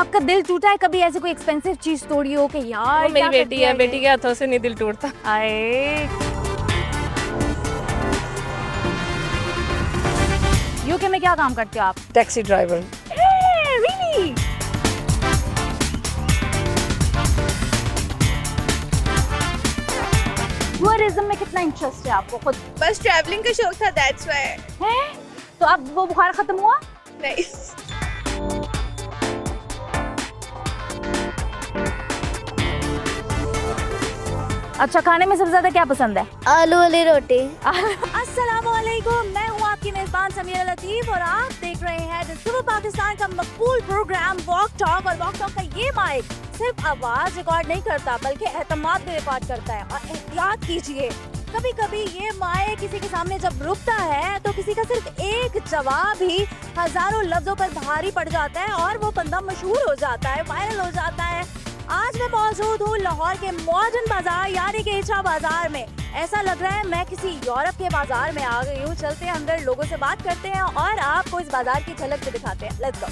आपका दिल टूटा है कभी, ऐसे कोई एक्सपेंसिव चीज तोड़ी हो कि यार वो मेरी बेटी है, बेटी के हाथों से नहीं दिल टूटता। आए यूके में क्या काम करते हो आप? Taxi driver. रियली? टूरिज्म में कितना इंटरेस्ट है आपको खुद? बस ट्रैवलिंग का शौक था, दैट्स व्हाई। है तो अब वो बुखार खत्म हुआ? नहीं, अच्छा, खाने में सबसे ज्यादा क्या पसंद है? आलू वाली रोटी। अस्सलामुअलैकुम, मैं हूँ आपकी मेजबान समीरा लतीफ और आप देख रहे हैं द सुपर पाकिस्तान का मकबूल प्रोग्राम वॉक टॉक। और वॉक टॉक का ये माइक सिर्फ आवाज रिकॉर्ड नहीं करता बल्कि एतमाद भी रिकॉर्ड करता है। और एहतियात कीजिए, कभी कभी ये माइक किसी के सामने जब रुकता है तो किसी का सिर्फ एक जवाब ही हजारों लफ्जों पर भारी पड़ जाता है और वो बंदा मशहूर हो जाता है, वायरल हो जाता है। आज मैं मौजूद हूँ लाहौर के मॉडर्न बाजार यानी कि इशा बाजार में। ऐसा लग रहा है मैं किसी यूरोप के बाजार में आ गई हूँ। चलते हैं अंदर, लोगों से बात करते हैं और आपको इस बाजार की झलक भी दिखाते हैं। Let's go.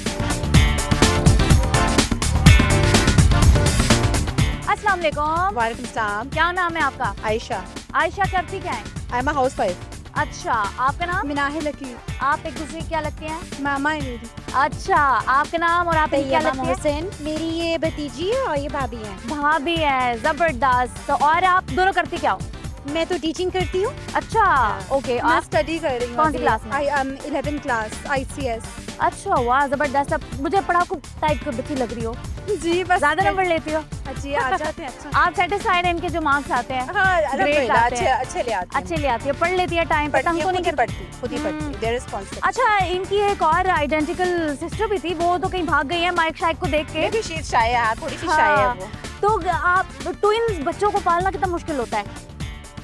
अस्सलाम वालेकुम। वालेकुम सलाम। क्या नाम है आपका? आयशा। आयशा करती क्या है? I am a housewife. अच्छा, आपका नाम? मिनाहे लकी। आप एक दूसरे की क्या लगती हैं? मामा है मेरी। अच्छा, आपका नाम और आप इनकी क्या लगती हैं? हुसैन मेरी ये भतीजी है और ये भाभी है। भाभी है, जबरदस्त। तो और आप दोनों करती क्या हो? मैं तो टीचिंग करती हूँ। अच्छा, ओके। मैं आप स्टडी कर रही हूँ। कौन सी क्लास में? I am 11th class ICS। अच्छा, वाह जबरदस्त। अब मुझे पढ़ाकू टाइप की बच्ची लग रही हो। जी बस ज्यादा नंबर लेती हो? जी आ जाते हैं। अच्छा आप सेटिस्फाइड हैं इनके जो मार्क्स आते हैं? हाँ, Grades अल्हम्दुलिल्लाह, आते हैं। अच्छे ले आते हैं। अच्छे ले आती है, पढ़ लेती है, टाइम पर तंग तो नहीं करती? पढ़ती, खुद ही पढ़ती। They're responsible. अच्छा, इनकी एक और आइडेंटिकल सिस्टर भी थी, वो तो कहीं भाग गई है माइक शाइक को देख के। ये भी शीट शाय है, थोड़ी सी शाय है हाँ। वो। तो आप ट्विंस बच्चों को पालना कितना मुश्किल होता है?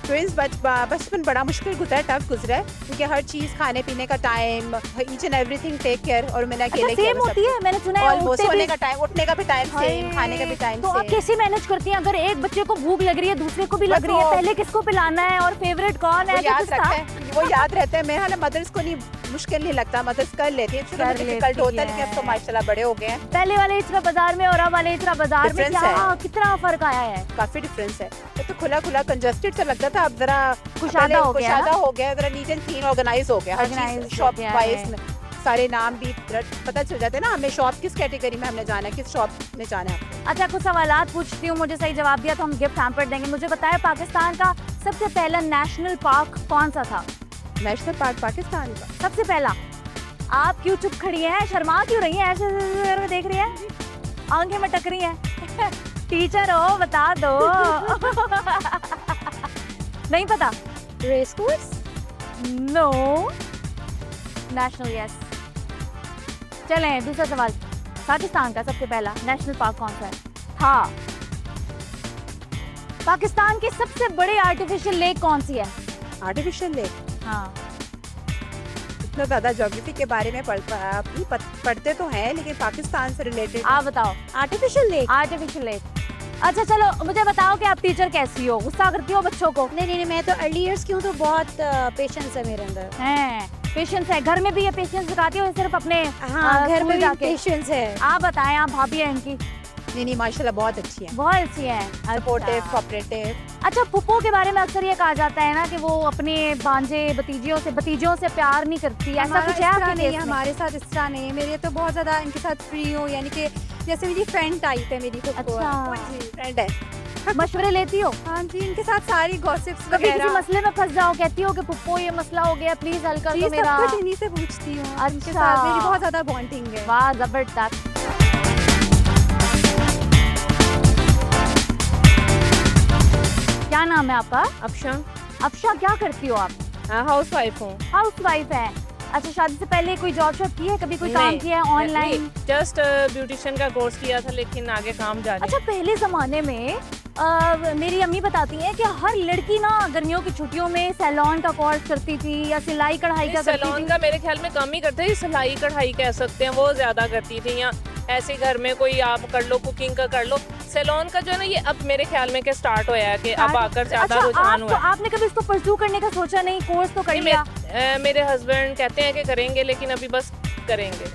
ट्विंस बचपन बड़ा मुश्किल गुजरा है, टफ गुजरा है, क्योंकि हर चीज खाने पीने का time, each and everything take care. और मैंने अच्छा, अकेले किया सेम होती है? मैंने सुना है ऑलमोस्ट उठते सोने भी- का टाइम, उठने का भी टाइम सेम, हाय। खाने का भी टाइम तो आप सेम। कैसे मैनेज करती हैं? अगर एक बच्चे को भूख लग रही है, दूसरे को भी लग बस रही है, वो- पहले किसको पिलाना है और फेवरेट कौन है? वो याद किसका? रखता है, वो याद रहता है। मेरे हाल मदर्स को नहीं मुश्किल नहीं लगता, मदर्स कर लेती है। शुरू में कर डिफिकल्ट होता है, लेती लेकिन अब तो है। माशाल्लाह बड़े हो गए हैं। पहले वाले इचरा बाजार में और अब वाले इचरा बाजार में Difference क्या है। कितना फर्क आया है? काफी डिफरेंस है। तो खुला खुला कंजस्टेड सा लगता था, अब जरा कुशादा हो गया कुशादा हो गया, जरा नीट एंड क्लीन ऑर्गेनाइज हो गया। हर Organized चीज हो शॉप गया वाइज है। सारे नाम भी पता चल जाते हैं ना हमें, शॉप किस कैटेगरी में हमने जाना है, किस शॉप में जाना है। अच्छा, कुछ सवालात पूछती हूँ, मुझे सही जवाब दिया तो हम गिफ्ट हैम्पर देंगे। मुझे बताया, पाकिस्तान का सबसे पहला नेशनल पार्क कौन सा था? नेशनल पार्क पाकिस्तान का सबसे पहला। आप क्यों चुप खड़ी हैं? शर्मा क्यों रही हैं? ऐसे देख रही हैं, आंखें में टक रही हैं। टीचर हो, बता दो। नहीं पता? Race course. No. National, yes. चलें, दूसरा सवाल। पाकिस्तान का सबसे पहला नेशनल पार्क कौन सा है? था। पाकिस्तान की सबसे बड़ी आर्टिफिशियल लेक कौन सी है? Artificial lake. हाँ। इतना ज्यादा ज्योग्राफी के बारे में पढ़ते तो हैं, लेकिन पाकिस्तान से रिलेटेड आप बताओ। Artificial lake. Artificial lake. अच्छा चलो, मुझे बताओ कि आप टीचर कैसी हो? गुस्सा करती हो बच्चों को? नहीं, मैं तो अर्ली इयर्स की हूँ, तो बहुत पेशेंस है मेरे अंदर। हैं, पेशेंस है। घर में भी ये पेशेंस दिखाती हो, सिर्फ अपने हाँ, घर स्कूल में भी जाके? पेशेंस है। आप बताएं, आप भाभी है इनकी? नहीं, माशाल्लाह बहुत अच्छी है, बहुत अच्छी है। सपोर्टिव, अच्छा। कोऑपरेटिव। अच्छा, फुप्पो के बारे में अक्सर ये कहा जाता है ना कि वो अपने भांजे भतीजियों से प्यार नहीं करती। ऐसा कुछ है आपके केस में? हमारे साथ इस तरह नहीं है। मेरे तो बहुत ज्यादा इनके साथ फ्री हूँ, यानी कि जैसे मेरी फ्रेंड टाइप है मेरी खुद को। अच्छा। जी, फ्रेंड है। मशवरे लेती हो? हाँ जी, इनके साथ सारी गॉसिप्स कभी किसी वगैरह मसले में फंस जाओ, कहती हो कि पुप्पो ये मसला हो गया, प्लीज हल कर जी, दो सब मेरा? कुछ इन्हीं से पूछती हूँ। इनके अच्छा। साथ मेरी बहुत ज्यादा बॉन्डिंग है। वाह जबरदस्त। क्या नाम है आपका? अफशा। अफशा, क्या करती हो आप? हाउस वाइफ हूँ। हाउस वाइफ है। अच्छा, शादी से पहले कोई जॉब शॉब की है? कभी कोई काम किया है ऑनलाइन? जस्ट ब्यूटिशियन का कोर्स किया था, लेकिन आगे काम जारी। अच्छा, पहले जमाने में मेरी अम्मी बताती हैं कि हर लड़की ना गर्मियों की छुट्टियों में सैलून का कोर्स करती थी या सिलाई कढ़ाई का करती सैलून थी। का मेरे ख्याल में कम ही करते हैं, सिलाई कढ़ाई कह सकते हैं, वो ज्यादा करती थी। या ऐसे ही घर में कोई आप कर लो, कुकिंग का कर लो। सैलून का जो है ना ये अब मेरे ख्याल में क्या स्टार्ट होया है कि अब आकर ज्यादा रुझान हुआ है। आपने कभी इसको परस्यू करने का सोचा नहीं? कोर्स तो कर लिया। मेरे हस्बैंड कहते हैं कि करेंगे, लेकिन अभी बस करेंगे।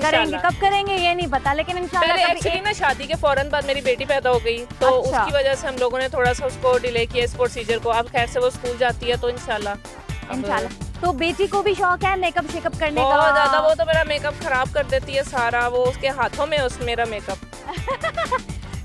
कब करेंगे ये नहीं पता, लेकिन इंशाल्लाह पहले एक्चुअली ना शादी के फौरन बाद मेरी बेटी पैदा हो गई, तो अच्छा। उसकी वजह से हम लोगों ने थोड़ा सा उसको डिले किया इस प्रोसीजर को। अब खैर से वो स्कूल जाती है तो इंशाल्लाह। तो बेटी को भी शौक है मेकअप शेकअप करने का? बहुत ज्यादा। वो तो मेरा मेकअप खराब कर देती है सारा, वो उसके हाथों में उस मेरा मेकअप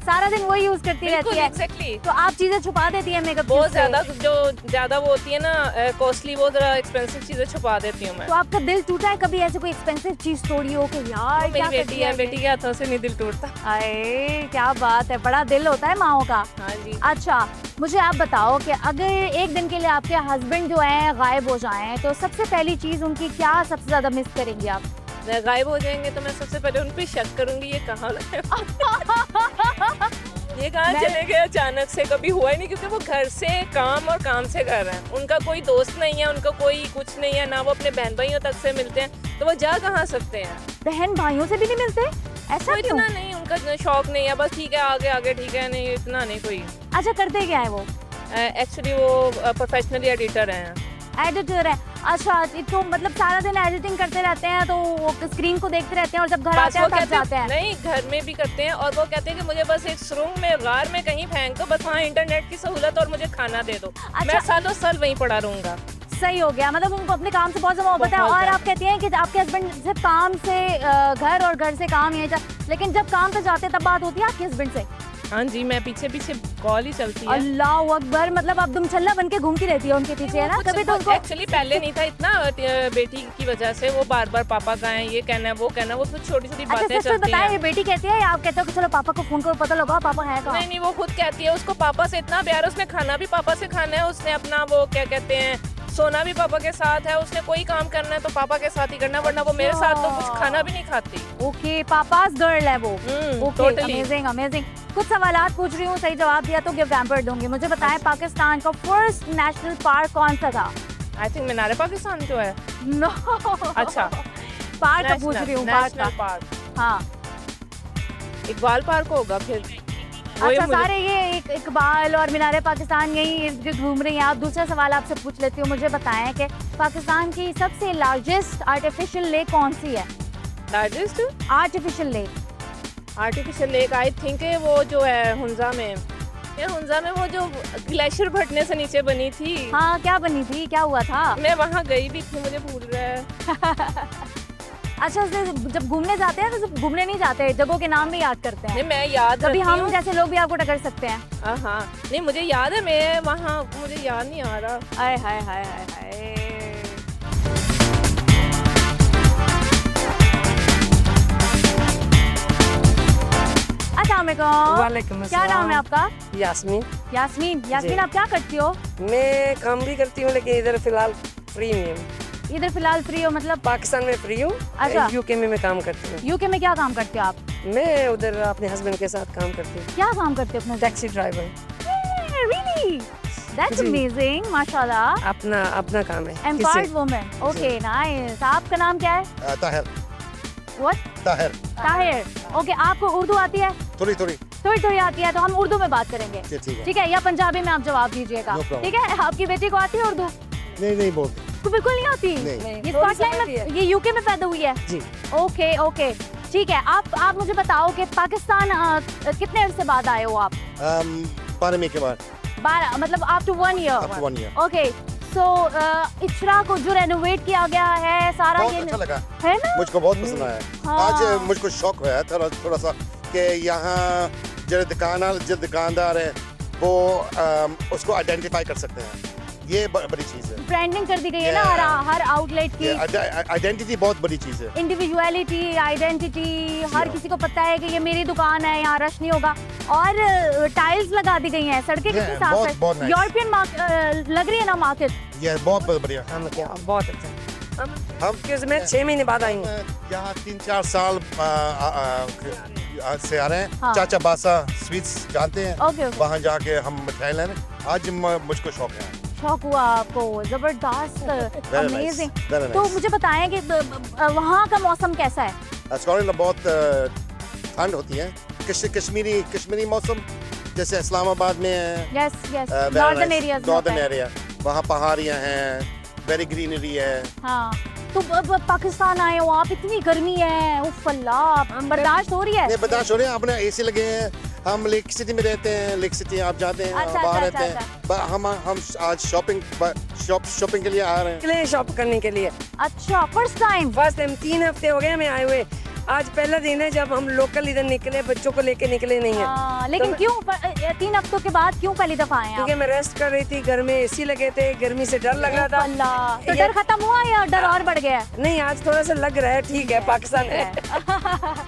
सारा दिन वो यूज करती रहती है। एग्जैक्टली। तो आप चीजें छुपा देती है मेकअप? बहुत ज्यादा, जो ज्यादा वो होती है ना कॉस्टली, वो जरा एक्सपेंसिव चीजें छुपा देती हूँ मैं। तो आपका दिल टूटा है कभी? ऐसे कोई एक्सपेंसिव चीज तोड़ी हो कि यार मेरी बेटी है, बेटी के हाथों से नहीं दिल टूटता। अरे क्या बात है, बड़ा दिल होता है माओ का। हाँ जी। अच्छा मुझे आप बताओ कि अगर एक दिन के लिए आपके हस्बैंड जो है गायब हो जाएं तो सबसे पहली चीज उनकी क्या सबसे ज्यादा मिस करेंगे आप? गायब हो जाएंगे तो मैं सबसे पहले उन पे शक करूंगी, ये कहाँ ये कहाँ चले गए अचानक से। कभी हुआ ही नहीं, क्योंकि वो घर से काम और काम से कर रहे हैं। उनका कोई दोस्त नहीं है, उनका कोई कुछ नहीं है, ना वो अपने बहन भाइयों तक से मिलते हैं, तो वो जा कहाँ सकते हैं? बहन भाइयों से भी नहीं मिलते? ऐसा कोई क्यों? इतना नहीं, उनका शौक नहीं है, बस ठीक है आगे आगे ठीक है, नहीं इतना नहीं कोई। अच्छा करते क्या है वो? एक्चुअली वो प्रोफेशनली एडिटर हैं। एडिटर है? अच्छा, तो मतलब सारा दिन एडिटिंग करते रहते हैं, तो वो स्क्रीन को देखते रहते हैं और जब घर आते हैं तब जाते हैं? नहीं, घर में भी करते हैं, और वो कहते हैं कि मुझे बस एक सुरंग में गार में कहीं फेंक दो, बस वहाँ इंटरनेट की सहूलत और मुझे खाना दे दो। मैं सालों साल वहीं पड़ा रहूंगा। सही हो गया, मतलब उनको अपने काम से बहुत ज्यादा मोहब्बत है। और आप कहती हैं कि आपके हस्बैंड सिर्फ काम से घर और घर से काम, ये लेकिन जब काम पे जाते हैं तब बात होती है आपके हस्बैंड से? हाँ जी, मैं पीछे पीछे कॉल ही चलती है। अल्लाह अकबर, मतलब अब तुम छल्ला बन के घूमती रहती है उनके पीछे, है ना? कभी तो उनको एक्चुअली पहले नहीं था इतना, बेटी की वजह से वो बार बार पापा का है, ये कहना है वो कहना है, वो कुछ छोटी छोटी बातें चलती हैं। ये बेटी कहती है, आप कहते हो कि चलो पापा को फोन करो, पता लगाओ पापा है कहाँ? नहीं, वो खुद कहती है, उसको पापा से इतना प्यार है, उसने खाना भी पापा से खाना है, उसने अपना वो क्या कहते हैं सोना भी पापा के साथ है, उसने कोई काम करना है तो पापा के साथ ही करना, वरना वो मेरे साथ तो कुछ खाना भी नहीं खाती। ओके, पापास गर्ल है वो। Okay, totally। अमेजिंग। कुछ सवालात पूछ रही हूँ, सही जवाब दिया तो गिफ्ट हैम्पर दूंगी। मुझे बताएं पाकिस्तान का फर्स्ट नेशनल पार्क कौन सा था? आई थिंक मीनार पाकिस्तान जो है। नो। अच्छा, पार्क का पूछ रही हूँ। पार्क। हाँ, इकबाल पार्क होगा फिर। अच्छा, सारे ये इकबाल और मीनार पाकिस्तान यही इर्द गिर्द घूम रही हैं। आप दूसरा सवाल आपसे पूछ लेती हूँ, मुझे बताएं कि पाकिस्तान की सबसे लार्जेस्ट आर्टिफिशियल लेक कौन सी है? Largest artificial lake I think वो जो है हुंजा में, हुंजा में वो जो ग्लेशियर फटने से नीचे बनी थी। हाँ, क्या बनी थी, क्या हुआ था? मैं वहाँ गई भी थी, मुझे भूल रहा है। अच्छा, जब घूमने जाते हैं तो सिर्फ घूमने नहीं जाते, जगहों के नाम भी याद करते हैं? नहीं, मैं याद कभी हम जैसे लोग भी आपको टक्कर सकते हैं। हाँ, नहीं मुझे याद है, मैं वहाँ, मुझे याद नहीं आ रहा। हाय हाय हाय हाय हाय। वालेकुम क्या नाम है आपका? यास्मीन। यास्मीन, आप क्या करती हो? मैं काम भी करती हूँ, लेकिन इधर फिलहाल फ्री हूँ। इधर फिलहाल फ्री हो मतलब? पाकिस्तान में फ्री हूँ। अच्छा। यूके में मैं काम करती हूँ। यूके में क्या काम करते हो आप? मैं उधर अपने हस्बैंड के साथ काम करती हूँ। क्या काम करते हो अपने? Taxi driver. Really? That's amazing, माशाल्लाह। अपना काम है। Empowered woman. Okay, nice. आपका नाम क्या है? ताहिर। What? ताहिर। Okay, आपको उर्दू आती है? थोड़ी आती है, तो हम उर्दू में बात करेंगे। ठीक है, या पंजाबी में आप जवाब दीजिएगा। ठीक है, आपकी बेटी को आती है उर्दू? नहीं बोलती। को बिल्कुल नहीं आती? नहीं। ये स्कॉटलैंड में, ये यूके में पैदा हुई है? जी। ओके, ठीक है। आप मुझे बताओ कि पाकिस्तान कितने अरसे बाद आए हो आप? 12 के बाद। 12, मतलब after 1 year? After 1 year। Okay, सो इचरा को जो रेनोवेट किया गया है सारा, बहुत ये अच्छा लगा है ना? मुझको बहुत पसंद आया। हाँ। आज मुझको शौक हुआ थोड़ा सा कि यहाँ जो दुकानदार है वो उसको आइडेंटिफाई कर सकते हैं, ये बड़ी चीज़ है। ब्रांडिंग कर दी गई है ना हर आउटलेट की। आइडेंटिटी बहुत बड़ी चीज़ है। इंडिविजुअलिटी, आइडेंटिटी, हर किसी को पता है कि ये मेरी दुकान है, यहाँ रश नहीं होगा। और टाइल्स लगा दी गई हैं, सड़कें कितनी साफ है। बहुत nice। यूरोपियन लग रही है ना मार्केट? ये बहुत बढ़िया। हम क्या बहुत अच्छा। हम क्योंकि मैं 6 महीने बाद आई हूँ यहाँ 3-4 साल से आ रहे हैं। हाँ। चाचा बासा स्वीट्स जानते हैं? ओके। वहाँ जाके हम मिठाई लेने आज मुझको शौक है। शौक हुआ आपको? जबरदस्त, अमेजिंग। Very तो nice। मुझे बताएं कि वहाँ का मौसम कैसा है? स्कॉटलैंड बहुत ठंड होती है, कश्मीरी मौसम जैसे इस्लामाबाद में है, yes yes northern areas northern area, वहाँ पहाड़ियाँ हैं, वेरी ग्रीनरी है। हाँ तो पाकिस्तान आए हो आप, इतनी गर्मी है, उफ अल्लाह, बर्दाश्त हो रही है? नहीं बर्दाश्त हो रही है, अपने एसी लगे हैं, हम लेक सिटी में रहते हैं, लेक सिटी आप जाते हैं, अच्छा, बाहर अच्छा, रहते हैं, हम आज शॉपिंग के लिए आ रहे हैं। निकले शॉप करने के लिए। अच्छा फर्स्ट टाइम? फर्स्ट टाइम 3 हफ्ते हो गए हमें आए हुए। आज पहला दिन है जब हम लोकल इधर निकले, बच्चों को लेके निकले नहीं है। लेकिन तो क्यों 3 हफ्तों के बाद क्यों पहली दफा आए हैं क्योंकि आप? मैं रेस्ट कर रही थी, घर में एसी लगे थे, गर्मी से डर लग रहा था। अल्लाह, तो ये- डर खत्म हुआ या डर और बढ़ गया? नहीं आज थोड़ा सा लग रहा है, ठीक है पाकिस्तान है।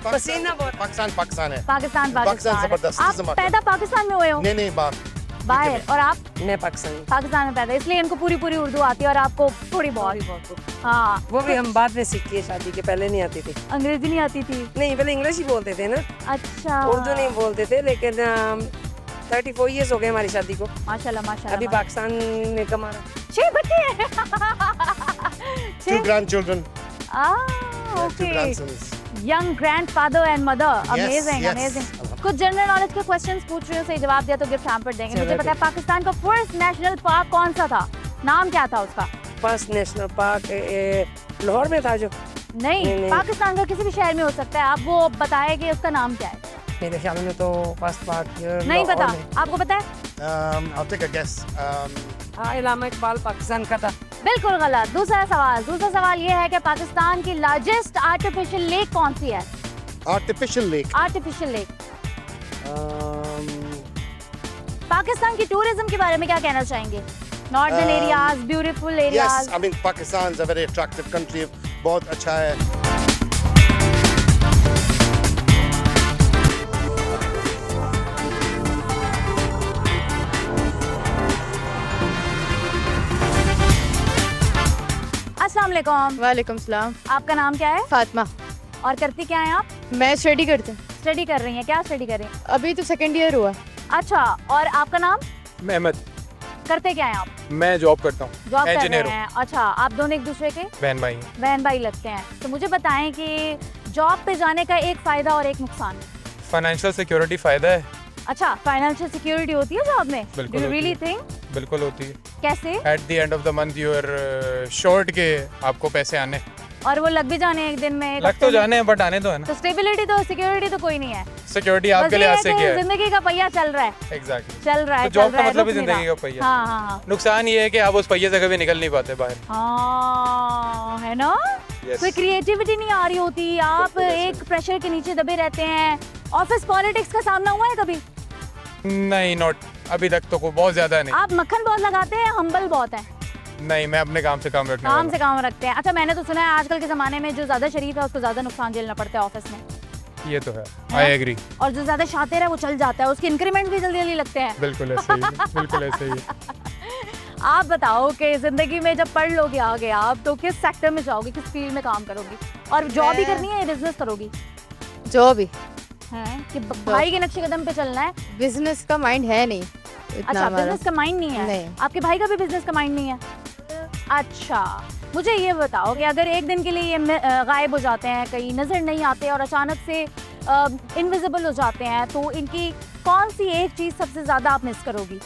पसीना बहुत। पाकिस्तान है। पाकिस्तान जबरदस्त आप किस्म का। पैदा पाकिस्तान में हुए हो? नहीं बाहर। और आप मैं पाकिस्तानी। पाकिस्तान में पैदा, इसलिए इनको पूरी उर्दू आती है और आपको थोड़ी बहुत। हाँ वो भी हम बाद में सीखी है, शादी के पहले नहीं आती थी। अंग्रेजी नहीं आती थी? नहीं पहले इंग्लिश ही बोलते थे ना, अच्छा उर्दू नहीं बोलते थे। लेकिन 34 years हो गए हमारी शादी को। माशाल्लाह माशाल्लाह। अभी पाकिस्तान में कमा रहा। 6 बच्चे हैं। 2 grandchildren, 2 okay. grandsons. Young grandfather and mother, amazing yes. Amazing. कुछ जनरल नॉलेज के क्वेश्चंस पूछ रही हूँ, सही जवाब दिया तो गिफ्ट हैम्पर देंगे। मुझे पता है पाकिस्तान का फर्स्ट नेशनल पार्क कौन सा था, नाम क्या था उसका? फर्स्ट नेशनल पार्क लाहौर में था जो। नहीं, पाकिस्तान का किसी भी शहर में हो सकता है, आप वो बताए कि उसका नाम क्या है? मेरे ख्याल में तो फर्स्ट पार्क नहीं पता, आपको पता है? I'll take a guess. हाँ इलामा इकबाल पाकिस्तान का था। बिल्कुल गलत। दूसरा सवाल ये है कि पाकिस्तान की लार्जेस्ट आर्टिफिशियल लेक कौन सी है? Artificial lake. Artificial lake. Pakistan की टूरिज्म के बारे में क्या कहना चाहेंगे? Northern areas, beautiful Yes, areas. I mean Pakistan's a very attractive country. बहुत अच्छा है। अस्सलाम वालेकुम। वालेकुम सलाम। आपका नाम क्या है? फातिमा। और करती क्या हैं आप? मैं स्टडी करती हूँ, स्टडी कर रही हैं, क्या स्टडी कर रही हैं? अभी तो 2nd year हुआ। अच्छा, और आपका नाम? अहमद। करते क्या हैं आप? मैं जॉब करता हूँ, जॉब कर इंजीनियर रहे हूँ। हैं। अच्छा, आप दोनों एक दूसरे के बहन भाई। बहन भाई लगते हैं। तो मुझे बताएं कि जॉब पे जाने का एक फायदा और एक नुकसान। फाइनेंशियल सिक्योरिटी फायदा है। अच्छा, फाइनेंशियल सिक्योरिटी होती है जॉब में? बिल्कुल डू यू होती रियली है। थिंक? बिल्कुल होती है। कैसे? At the end of the month you are assured के आपको पैसे आने। और वो लग भी जाने एक दिन में, एक लग हफ्ते तो में? जाने हैं बट आने तो है ना। तो स्टेबिलिटी तो सिक्योरिटी तो कोई नहीं है। सिक्योरिटी बस आपके ये लिहाज है से कि क्या है? जिंदगी का पहिया चल रहा है, एग्जैक्टली। चल रहा है, तो जॉब चल का रहा है, मतलब ही रुक नहीं जिंदगी रहा। का पहिया। हाँ हाँ हाँ नुकसान ये है कि आप उस पहिए से कभी निकल नहीं पाते बाहर। हाँ, है ना? Yes. कोई क्रिएटिविटी नहीं आ रही होती, आप बिल्कुल ऐसे एक प्रेशर के नीचे दबे रहते हैं। ऑफिस पॉलिटिक्स का सामना हुआ है कभी? नहीं, नॉट अभी तक तो कोई बहुत ज्यादा नहीं। आप मक्खन बहुत लगाते हैं, हम्बल बहुत है? नहीं, मैं अपने काम से काम रखने काम वाला से काम रखते हैं। अच्छा, मैंने तो सुना है आजकल के जमाने में जो ज्यादा शरीफ है उसको ज्यादा नुकसान झेलना पड़ता है ऑफिस में। हूँ। ये तो है, आई एग्री। और जो ज्यादा शातिर है वो चल जाता है, उसके इंक्रीमेंट भी जल्दी जल्दी लगते हैं। बिल्कुल ऐसे ही है, बिल्कुल ऐसे ही है। आप बताओ कि जिंदगी में जब पढ़ लोगे आगे आप, तो किस सेक्टर में जाओगे, किस फील्ड में काम करोगी? और जॉब ही करनी है या बिजनेस करोगी? जॉब ही। है कि भाई के नक्शे कदम पे चलना है? बिजनेस का माइंड है नहीं इतना अच्छा, हमारा। बिजनेस का माइंड नहीं है? नहीं। आपके भाई का भी बिजनेस का माइंड नहीं है? अच्छा, मुझे ये बताओ कि अगर एक दिन के लिए ये गायब हो जाते हैं, कहीं नजर नहीं आते और अचानक से इनविजिबल हो जाते हैं, तो इनकी कौन सी एक चीज सबसे ज्यादा आप मिस करोगी?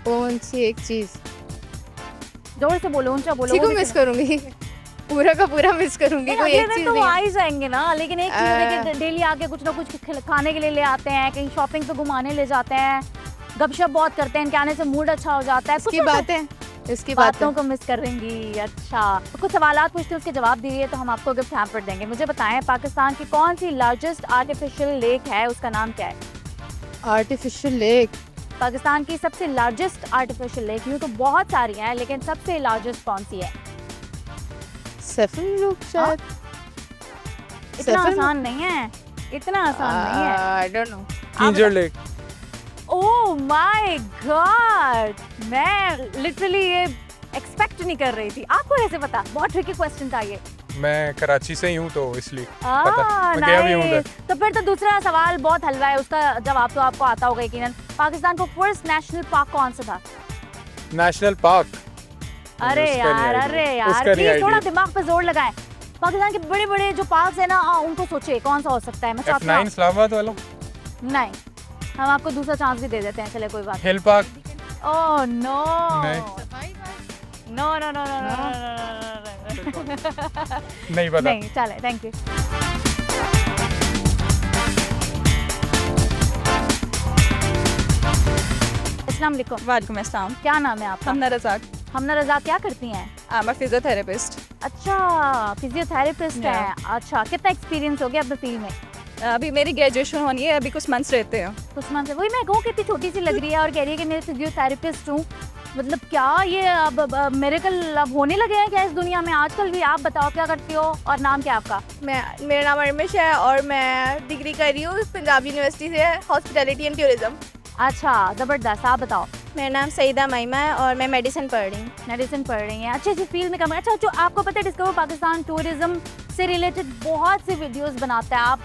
कौन सी एक चीज? जोर से बोलो, ऊंचा बोलो। किसी को वो भी मिस सुनो। करूंगी, पूरा का पूरा मिस करूंगी। नहीं, कोई अगले एक दिन चीज तो वो नहीं आ है। ही जाएंगे ना, लेकिन एक चीज है कि डेली आके कुछ ना कुछ खाने के लिए ले आते हैं, कहीं शॉपिंग पे घुमाने ले जाते हैं, गपशप बहुत करते हैं, इनके आने से मूड अच्छा हो जाता है। इसकी बातें, इसकी बातों बातें। को मिस करेंगी। अच्छा, तो कुछ सवालात पूछते हैं, उसके जवाब दीजिए तो हम आपको गिफ्ट हैम्पर देंगे। मुझे बताएं, पाकिस्तान की कौन सी लार्जेस्ट आर्टिफिशियल लेक है, उसका नाम क्या है? Artificial lake. पाकिस्तान की सबसे लार्जेस्ट आर्टिफिशियल लेक, यूँ तो बहुत सारी हैं, लेकिन सबसे लार्जेस्ट कौन सी है? सेफन लुक शायद। इतना Seven? आसान नहीं है, इतना आसान नहीं है। I don't know. Keenjhar lake. Oh my God, मैं लिटरली ये एक्सपेक्ट नहीं कर रही थी। आपको कैसे पता? बहुत ट्रिकी क्वेश्चन था ये। मैं कराची से ही हूँ तो इसलिए पता। मैं गया भी हूँ उधर। तो फिर तो दूसरा सवाल बहुत हलवा है, उसका जवाब तो आपको आता होगा यकीनन। पाकिस्तान को फर्स्ट नेशनल पार्क कौन सा था? National park. अरे उसका नहीं यार, idea। अरे यार, उसका नहीं प्लीज थोड़ा idea। दिमाग पे जोर लगाएं। पाकिस्तान के बड़े बड़े जो पार्क्स है ना उनको सोचिए कौन सा हो सकता है। मैं चाहती F9 इस्लामाबाद वाला, हूँ नहीं, हम आपको दूसरा चांस भी दे देते हैं, चले कोई बात हिल पार्क, ओह नो नहीं नो नो नो नो नहीं पता। नहीं, चले, थैंक यू। अस्सलाम वालेकुम। वालेकुम अस्सलाम। क्या नाम है आपका? हमना रज़ाक। हमना रज़ा, क्या करती हैं? I am a physiotherapist. अच्छा, फिजियोथेरेपिस्ट Yeah. है। अच्छा, कितना एक्सपीरियंस हो गया अपने फील्ड में? अभी मेरी ग्रेजुएशन होनी है, अभी कुछ मंथ्स रहते हैं। कुछ मंथ से, वही मैं कहूँ कितनी छोटी सी लग रही है और कह रही है कि मैं फिजियोथेरेपिस्ट हूँ। मतलब क्या ये अब मिरेकल अब होने लगे हैं क्या इस दुनिया में आजकल भी? आप बताओ क्या करती हो और नाम क्या आपका? मेरा नाम अरमिश है और मैं डिग्री कर रही हूँ पंजाब यूनिवर्सिटी से, हॉस्पिटैलिटी एंड टूरिज्म। अच्छा, ज़बरदस्त। आप बताओ। मेरा नाम सईदा मईमा है और मैं मेडिसिन पढ़ रही हूँ। मेडिसिन पढ़ रही हैं, अच्छी अच्छी फील्ड में काम। अच्छा, जो आपको पता है डिस्कवर पाकिस्तान टूरिज्म से रिलेटेड बहुत सी वीडियोस बनाता है, आप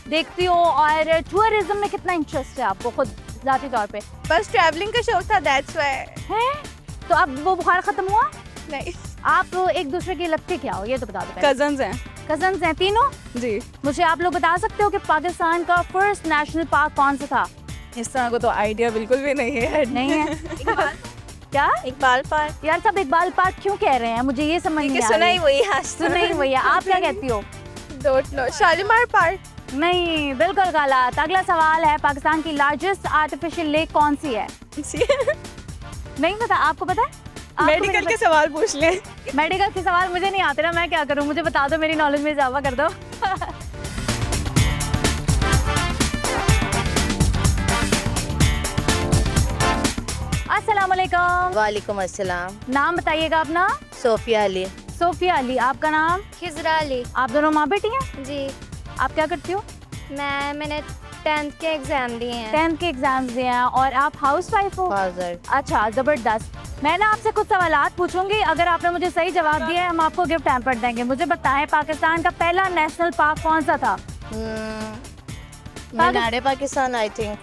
देखती हो, और टूरिज्म में कितना इंटरेस्ट है आपको खुद ज़ाती तौर पे? बस ट्रैवलिंग का शौक था, दैट्स व्हाई। है तो अब वो बुखार ख़त्म हुआ? नहीं, आप एक दूसरे के लगते क्या हो ये तो बता दो पहले। कजन्स हैं कजन्स हैं तीनों? जी। मुझे आप लोग बता सकते हो कि पाकिस्तान का फर्स्ट नेशनल पार्क कौन सा था? इस तरह को तो आइडिया बिल्कुल भी नहीं है। नहीं है? क्या? इकबाल पार्क। यार सब इकबाल पार्क क्यों कह रहे हैं? मुझे ये समझ नहीं आ सुना ही रही। वही है। सुना ही वही है। आप क्या कहती हो? Don't know. शालीमार पार्क। नहीं, बिल्कुल गलत। अगला सवाल है, पाकिस्तान की लार्जेस्ट आर्टिफिशियल लेक कौन सी है? नहीं पता? आपको पता है? आपको मेडिकल के सवाल पूछ ले। मेडिकल के सवाल मुझे नहीं आते ना, मैं क्या करूं? मुझे बता दो, मेरी नॉलेज में इजाफा कर दो। अस्सलाम वालेकुम। वालेकुम अस्सलाम। नाम बताइएगा अपना। सोफिया अली। सोफिया अली। आपका नाम? खिजरा अली। आप दोनों माँ बेटी हैं? जी। आप क्या करती हो? मैंने 10th के एग्जाम दिए हैं। 10th के एग्जाम्स दिए हैं। और आप हाउस वाइफ हो? फादर। अच्छा, ज़बरदस्त। मैं ना आपसे कुछ सवालात पूछूंगी, अगर आपने मुझे सही जवाब दिया है हम आपको गिफ्ट हैम्पर देंगे। मुझे बताएं पाकिस्तान का पहला नेशनल पार्क कौन सा था? मीनारे पाकिस्तान, आई थिंक।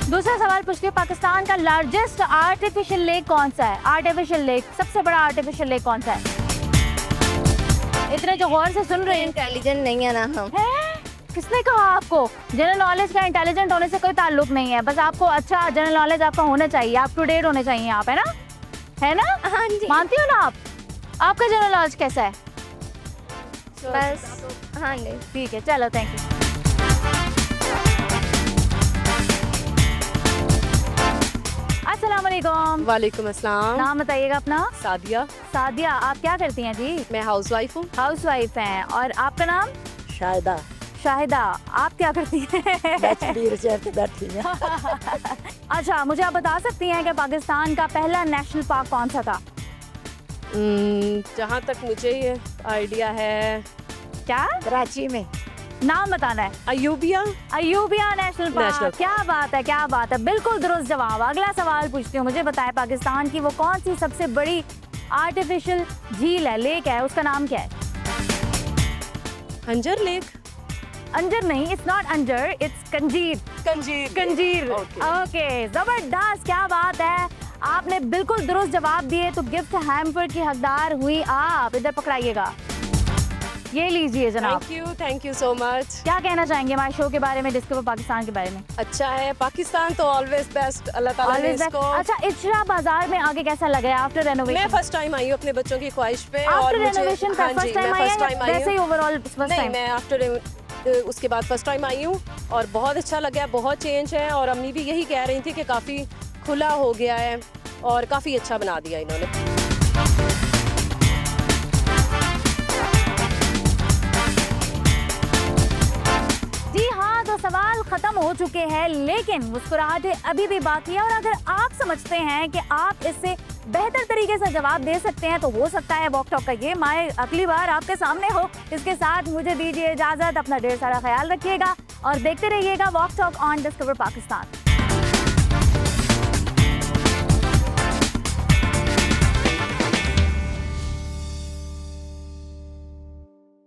दूसरा सवाल पूछती हूँ, पाकिस्तान का लार्जेस्ट आर्टिफिशियल लेक कौन सा है? आर्टिफिशियल लेक, सबसे बड़ा आर्टिफिशियल लेक कौन सा है? इतने जो गौर से सुन रहे हैं। इंटेलिजेंट नहीं है ना हम। हैं? किसने कहा आपको? जनरल नॉलेज का इंटेलिजेंट होने से कोई ताल्लुक नहीं है, बस आपको अच्छा जनरल नॉलेज आपका होना चाहिए, आप टू डेट होने चाहिए आप, है ना? है ना? हाँ जी। मानती हो ना आप? आपका जनरल नॉलेज कैसा है? बस हाँ जी। ठीक है, चलो, थैंक यू। अस्सलाम वालेकुम। वालेकुम अस्सलाम। नाम बताइएगा अपना। सादिया। सादिया। आप क्या करती हैं जी? मैं हाउस वाइफ हूँ। हाउस वाइफ हैं। और आपका नाम? शाहिदा। शाहिदा। आप क्या करती हैं? बैठी हैं। अच्छा, मुझे आप बता सकती हैं कि पाकिस्तान का पहला नेशनल पार्क कौन सा था? जहाँ तक मुझे ये आइडिया है, क्या? कराची में नाम बताना है। Ayubia. Ayubia national park. National. क्या बात है, क्या बात है, बिल्कुल दुरुस्त जवाब। अगला सवाल पूछती हूँ, मुझे बताएं पाकिस्तान की वो कौन सी सबसे बड़ी आर्टिफिशियल झील है, लेक है, उसका नाम क्या है? अंजर लेक। अंजर नहीं, it's not Anjar, it's Kanjir. Kanjir. Kanjir. Okay. Okay, जबरदस्त, क्या बात है, आपने बिल्कुल दुरुस्त जवाब दिए, तो गिफ्ट हैम्पर की हकदार हुई आप। इधर पकड़ाइएगा, ये लीजिए जनाब। Thank you so much. क्या कहना चाहेंगे हमारे शो के बारे में, डिस्कवर पाकिस्तान के बारे में? अच्छा है, पाकिस्तान तो ऑलवेज बेस्ट। अल्लाह ताला ने Always इसको। अच्छा, इचरा बाजार में आगे कैसा लगा है आफ्टर मैं रेनोवेशन? फर्स्ट टाइम आई हूँ अपने बच्चों की ख्वाहिश पे। आफ्टर और मुझे रेनोवेशन हाँ जी, फर्स्ट टाइम मैं आई फर्स्ट टाइम है, आई वैसे ही हूँ। ओवरऑल फर्स्ट नहीं, टाइम? मैं आफ्टर उसके बाद फर्स्ट टाइम आई हूँ और बहुत अच्छा लगा है, बहुत चेंज है। और अम्मी भी यही कह रही थी कि काफ़ी खुला हो गया है और काफ़ी अच्छा बना दिया इन्होंने। जी हाँ, तो सवाल खत्म हो चुके हैं, लेकिन मुस्कुराहटें अभी भी बाकी है। और अगर आप समझते हैं कि आप इससे बेहतर तरीके से जवाब दे सकते हैं, तो हो सकता है वॉक टॉक का ये माए अगली बार आपके सामने हो। इसके साथ मुझे दीजिए इजाजत, अपना ढेर सारा ख्याल रखिएगा और देखते रहिएगा walk talk on discover Pakistan.